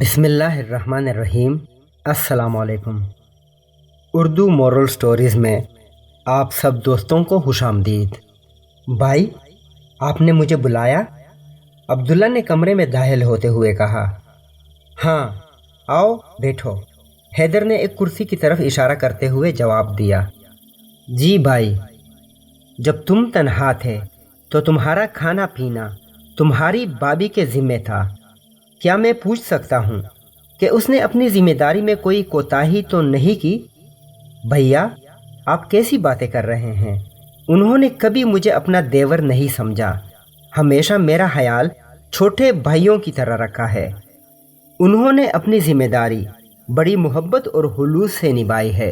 بسم اللہ الرحمن الرحیم۔ السلام علیکم۔ اردو مورل سٹوریز میں آپ سب دوستوں کو خوش آمدید۔ بھائی، آپ نے مجھے بلایا؟ عبداللہ نے کمرے میں داخل ہوتے ہوئے کہا۔ ہاں، آؤ بیٹھو، حیدر نے ایک کرسی کی طرف اشارہ کرتے ہوئے جواب دیا۔ جی بھائی، جب تم تنہا تھے تو تمہارا کھانا پینا تمہاری بابی کے ذمہ تھا۔ کیا میں پوچھ سکتا ہوں کہ اس نے اپنی ذمہ داری میں کوئی کوتاہی تو نہیں کی؟ بھیا، آپ کیسی باتیں کر رہے ہیں؟ انہوں نے کبھی مجھے اپنا دیور نہیں سمجھا، ہمیشہ میرا خیال چھوٹے بھائیوں کی طرح رکھا ہے۔ انہوں نے اپنی ذمہ داری بڑی محبت اور خلوص سے نبھائی ہے۔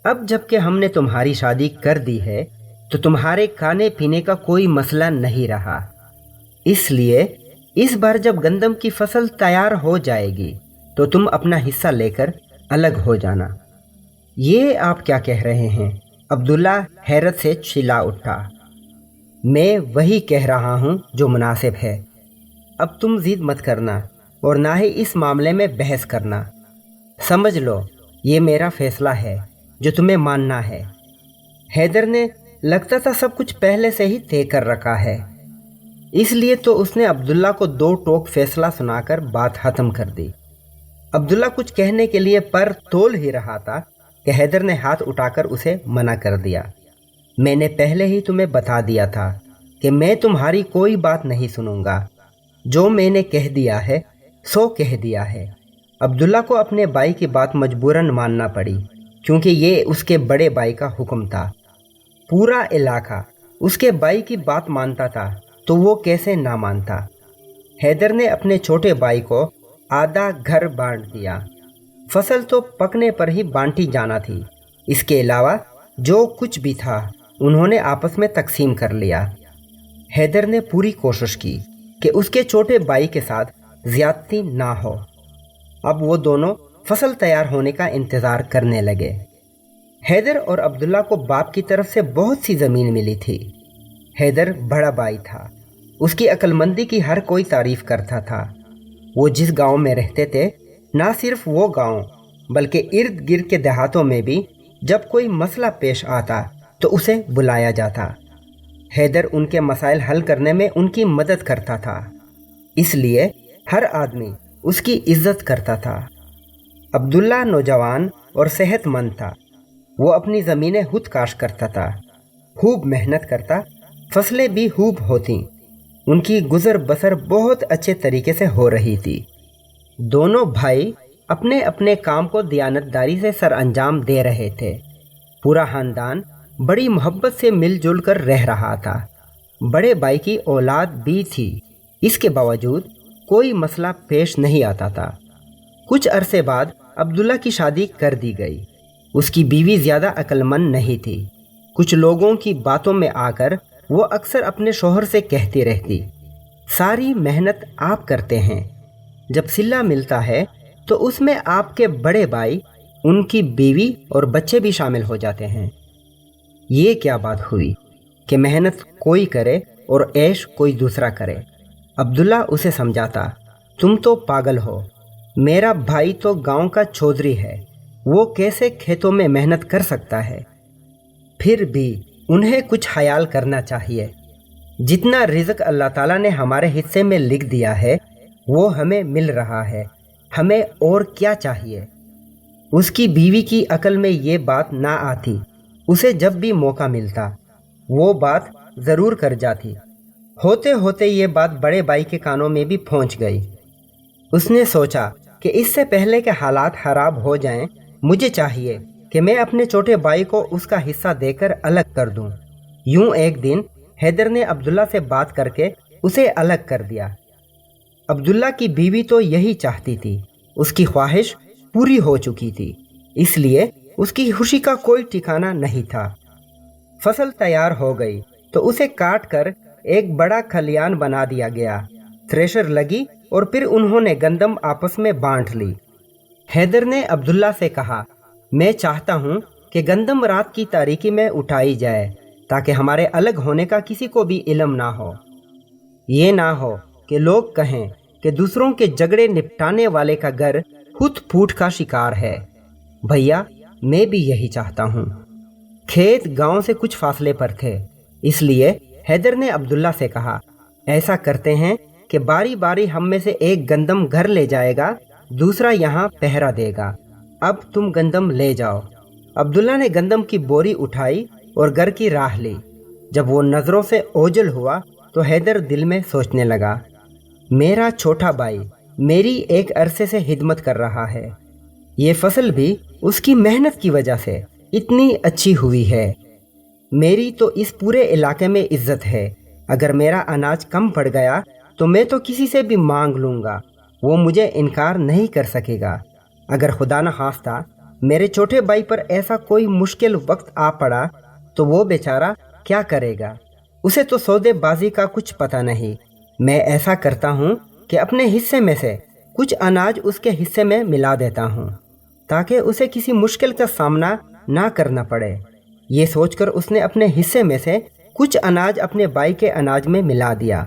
اب جب کہ ہم نے تمہاری شادی کر دی ہے تو تمہارے کھانے پینے کا کوئی مسئلہ نہیں رہا۔ اس لیے اس بار جب گندم کی فصل تیار ہو جائے گی تو تم اپنا حصہ لے کر الگ ہو جانا۔ یہ آپ کیا کہہ رہے ہیں؟ عبداللہ حیرت سے چلا اٹھا۔ میں وہی کہہ رہا ہوں جو مناسب ہے۔ اب تم ضد مت کرنا اور نہ ہی اس معاملے میں بحث کرنا۔ سمجھ لو یہ میرا فیصلہ ہے جو تمہیں ماننا ہے۔ حیدر نے لگتا تھا سب کچھ پہلے سے ہی طے کر رکھا ہے، اس لیے تو اس نے عبداللہ کو دو ٹوک فیصلہ سنا کر بات ختم کر دی۔ عبداللہ کچھ کہنے کے لیے پر تول ہی رہا تھا کہ حیدر نے ہاتھ اٹھا کر اسے منع کر دیا۔ میں نے پہلے ہی تمہیں بتا دیا تھا کہ میں تمہاری کوئی بات نہیں سنوں گا۔ جو میں نے کہہ دیا ہے سو کہہ دیا ہے۔ عبداللہ کو اپنے بھائی کی بات مجبوراً ماننا پڑی کیونکہ یہ اس کے بڑے بھائی کا حکم تھا۔ پورا علاقہ اس کے بھائی کی بات مانتا تھا تو وہ کیسے نہ مانتا؟ حیدر نے اپنے چھوٹے بھائی کو آدھا گھر بانٹ دیا۔ فصل تو پکنے پر ہی بانٹی جانا تھی، اس کے علاوہ جو کچھ بھی تھا انہوں نے آپس میں تقسیم کر لیا۔ حیدر نے پوری کوشش کی کہ اس کے چھوٹے بھائی کے ساتھ زیادتی نہ ہو۔ اب وہ دونوں فصل تیار ہونے کا انتظار کرنے لگے۔ حیدر اور عبداللہ کو باپ کی طرف سے بہت سی زمین ملی تھی۔ حیدر بڑا بھائی تھا، اس کی عقل مندی کی ہر کوئی تعریف کرتا تھا۔ وہ جس گاؤں میں رہتے تھے، نہ صرف وہ گاؤں بلکہ ارد گرد کے دیہاتوں میں بھی جب کوئی مسئلہ پیش آتا تو اسے بلایا جاتا۔ حیدر ان کے مسائل حل کرنے میں ان کی مدد کرتا تھا، اس لیے ہر آدمی اس کی عزت کرتا تھا۔ عبداللہ نوجوان اور صحت مند تھا۔ وہ اپنی زمینیں خود کاشت کرتا تھا، خوب محنت کرتا، فصلیں بھی خوب ہوتیں۔ ان کی گزر بسر بہت اچھے طریقے سے ہو رہی تھی۔ دونوں بھائی اپنے اپنے کام کو دیانتداری سے سر انجام دے رہے تھے۔ پورا خاندان بڑی محبت سے مل جل کر رہ رہا تھا۔ بڑے بھائی کی اولاد بھی تھی، اس کے باوجود کوئی مسئلہ پیش نہیں آتا تھا۔ کچھ عرصے بعد عبداللہ کی شادی کر دی گئی۔ اس کی بیوی زیادہ عقل مند نہیں تھی۔ کچھ لوگوں کی باتوں میں آ کر وہ اکثر اپنے شوہر سے کہتی رہتی، ساری محنت آپ کرتے ہیں، جب صلہ ملتا ہے تو اس میں آپ کے بڑے بھائی، ان کی بیوی اور بچے بھی شامل ہو جاتے ہیں۔ یہ کیا بات ہوئی کہ محنت کوئی کرے اور عیش کوئی دوسرا کرے؟ عبداللہ اسے سمجھاتا، تم تو پاگل ہو، میرا بھائی تو گاؤں کا چودھری ہے، وہ کیسے کھیتوں میں محنت کر سکتا ہے؟ پھر بھی انہیں کچھ خیال کرنا چاہیے۔ جتنا رزق اللہ تعالیٰ نے ہمارے حصے میں لکھ دیا ہے وہ ہمیں مل رہا ہے، ہمیں اور کیا چاہیے؟ اس کی بیوی کی عقل میں یہ بات نہ آتی، اسے جب بھی موقع ملتا وہ بات ضرور کر جاتی۔ ہوتے ہوتے یہ بات بڑے بھائی کے کانوں میں بھی پہنچ گئی۔ اس نے سوچا کہ اس سے پہلے کہ حالات خراب ہو جائیں، مجھے چاہیے کہ میں اپنے چھوٹے بھائی کو اس کا حصہ دے کر الگ کر دوں۔ یوں ایک دن حیدر نے عبداللہ سے بات کر کے اسے الگ کر دیا۔ عبداللہ کی بیوی تو یہی چاہتی تھی، اس کی خواہش پوری ہو چکی تھی، اس لیے اس کی خوشی کا کوئی ٹھکانہ نہیں تھا۔ فصل تیار ہو گئی تو اسے کاٹ کر ایک بڑا کھلیان بنا دیا گیا، تھریشر لگی اور پھر انہوں نے گندم آپس میں بانٹ لی۔ حیدر نے عبداللہ سے کہا، میں چاہتا ہوں کہ گندم رات کی تاریکی میں اٹھائی جائے تاکہ ہمارے الگ ہونے کا کسی کو بھی علم نہ ہو۔ یہ نہ ہو کہ لوگ کہیں کہ دوسروں کے جھگڑے نپٹانے والے کا گھر ہت پھوٹ کا شکار ہے۔ بھیا میں بھی یہی چاہتا ہوں۔ کھیت گاؤں سے کچھ فاصلے پر تھے، اس لیے حیدر نے عبداللہ سے کہا، ایسا کرتے ہیں کہ باری باری ہم میں سے ایک گندم گھر لے جائے گا، دوسرا یہاں پہرا دے گا۔ اب تم گندم لے جاؤ۔ عبداللہ نے گندم کی بوری اٹھائی اور گھر کی راہ لی۔ جب وہ نظروں سے اوجھل ہوا تو حیدر دل میں سوچنے لگا، میرا چھوٹا بھائی میری ایک عرصے سے خدمت کر رہا ہے، یہ فصل بھی اس کی محنت کی وجہ سے اتنی اچھی ہوئی ہے۔ میری تو اس پورے علاقے میں عزت ہے، اگر میرا اناج کم پڑ گیا تو میں تو کسی سے بھی مانگ لوں گا، وہ مجھے انکار نہیں کر سکے گا۔ اگر خدا نہ خواستہ میرے چھوٹے بھائی پر ایسا کوئی مشکل وقت آ پڑا تو وہ بیچارہ کیا کرے گا؟ اسے تو سودے بازی کا کچھ پتہ نہیں۔ میں ایسا کرتا ہوں کہ اپنے حصے میں سے کچھ اناج اس کے حصے میں ملا دیتا ہوں تاکہ اسے کسی مشکل کا سامنا نہ کرنا پڑے۔ یہ سوچ کر اس نے اپنے حصے میں سے کچھ اناج اپنے بھائی کے اناج میں ملا دیا۔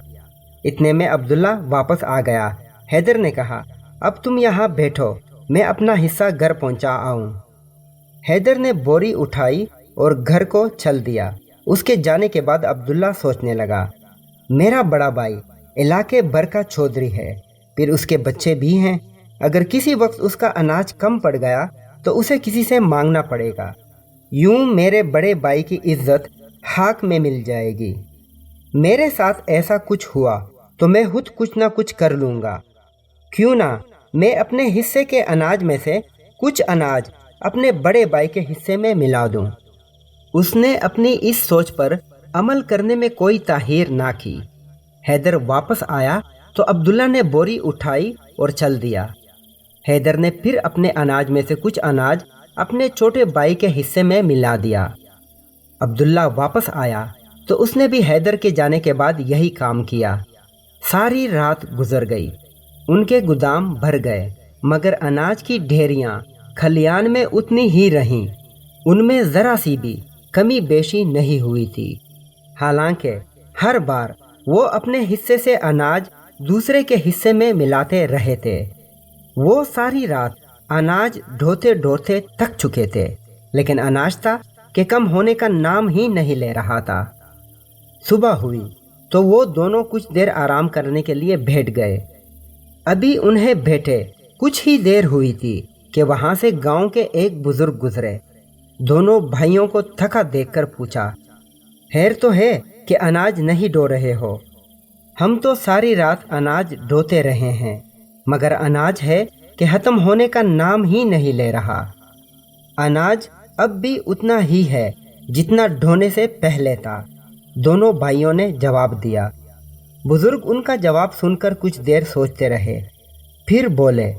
اتنے میں عبداللہ واپس آ گیا۔ حیدر نے کہا، اب تم یہاں بیٹھو، میں اپنا حصہ گھر پہنچا آؤں۔ حیدر نے بوری اٹھائی اور گھر کو چل دیا۔ اس کے جانے کے بعد عبداللہ سوچنے لگا، میرا بڑا بھائی علاقے بھر کا چودھری ہے، پھر اس کے بچے بھی ہیں، اگر کسی وقت اس کا اناج کم پڑ گیا تو اسے کسی سے مانگنا پڑے گا، یوں میرے بڑے بھائی کی عزت خاک میں مل جائے گی۔ میرے ساتھ ایسا کچھ ہوا تو میں خود کچھ نہ کچھ کر لوں گا، کیوں نہ میں اپنے حصے کے اناج میں سے کچھ اناج اپنے بڑے بھائی کے حصے میں ملا دوں۔ اس نے اپنی اس سوچ پر عمل کرنے میں کوئی تاخیر نہ کی۔ حیدر واپس آیا تو عبداللہ نے بوری اٹھائی اور چل دیا۔ حیدر نے پھر اپنے اناج میں سے کچھ اناج اپنے چھوٹے بھائی کے حصے میں ملا دیا۔ عبداللہ واپس آیا تو اس نے بھی حیدر کے جانے کے بعد یہی کام کیا۔ ساری رات گزر گئی، ان کے گودام بھر گئے، مگر اناج کی ڈھیریاں کھلیان میں اتنی ہی رہیں، ان میں ذرا سی بھی کمی بیشی نہیں ہوئی تھی۔ حالانکہ ہر بار وہ اپنے حصے سے اناج دوسرے کے حصے میں ملاتے رہے تھے۔ وہ ساری رات اناج ڈھوتے ڈھوتے تھک چکے تھے، لیکن اناج تھا کہ کم ہونے کا نام ہی نہیں لے رہا تھا۔ صبح ہوئی تو وہ دونوں کچھ دیر آرام کرنے کے لیے بیٹھ گئے۔ ابھی انہیں بیٹھے کچھ ہی دیر ہوئی تھی کہ وہاں سے گاؤں کے ایک بزرگ گزرے۔ دونوں بھائیوں کو تھکا دیکھ کر پوچھا، خیر تو ہے کہ اناج نہیں ڈھو رہے ہو؟ ہم تو ساری رات اناج ڈھوتے رہے ہیں، مگر اناج ہے کہ ختم ہونے کا نام ہی نہیں لے رہا۔ اناج اب بھی اتنا ہی ہے جتنا ڈھونے سے پہلے تھا، دونوں بھائیوں نے جواب دیا۔ بزرگ ان کا جواب سن کر کچھ دیر سوچتے رہے، پھر بولے،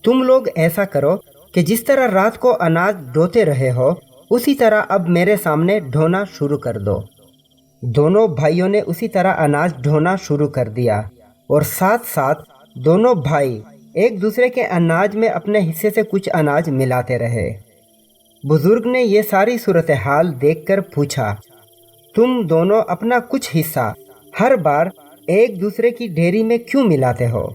تم لوگ ایسا کرو کہ جس طرح رات کو اناج ڈھوتے رہے ہو اسی طرح اب میرے سامنے ڈھونا شروع کر دو۔ دونوں بھائیوں نے اسی طرح اناج ڈھونا شروع کر دیا اور ساتھ ساتھ دونوں بھائی ایک دوسرے کے اناج میں اپنے حصے سے کچھ اناج ملاتے رہے۔ بزرگ نے یہ ساری صورتحال دیکھ کر پوچھا، تم دونوں اپنا کچھ حصہ ہر بار ایک دوسرے کی ڈھیری میں کیوں ملاتے ہو؟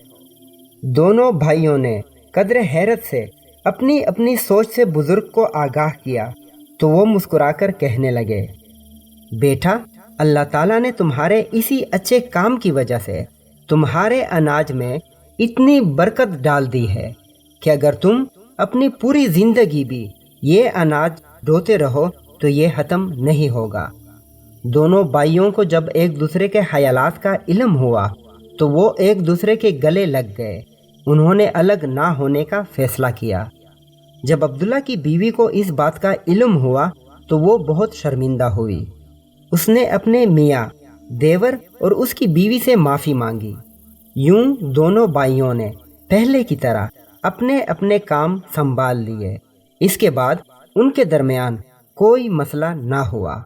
دونوں بھائیوں نے قدر حیرت سے اپنی اپنی سوچ سے بزرگ کو آگاہ کیا تو وہ مسکرا کر کہنے لگے، بیٹا، اللہ تعالیٰ نے تمہارے اسی اچھے کام کی وجہ سے تمہارے اناج میں اتنی برکت ڈال دی ہے کہ اگر تم اپنی پوری زندگی بھی یہ اناج ڈھوتے رہو تو یہ ختم نہیں ہوگا۔ دونوں بھائیوں کو جب ایک دوسرے کے خیالات کا علم ہوا تو وہ ایک دوسرے کے گلے لگ گئے۔ انہوں نے الگ نہ ہونے کا فیصلہ کیا۔ جب عبداللہ کی بیوی کو اس بات کا علم ہوا تو وہ بہت شرمندہ ہوئی۔ اس نے اپنے میاں، دیور اور اس کی بیوی سے معافی مانگی۔ یوں دونوں بھائیوں نے پہلے کی طرح اپنے اپنے کام سنبھال لیے۔ اس کے بعد ان کے درمیان کوئی مسئلہ نہ ہوا۔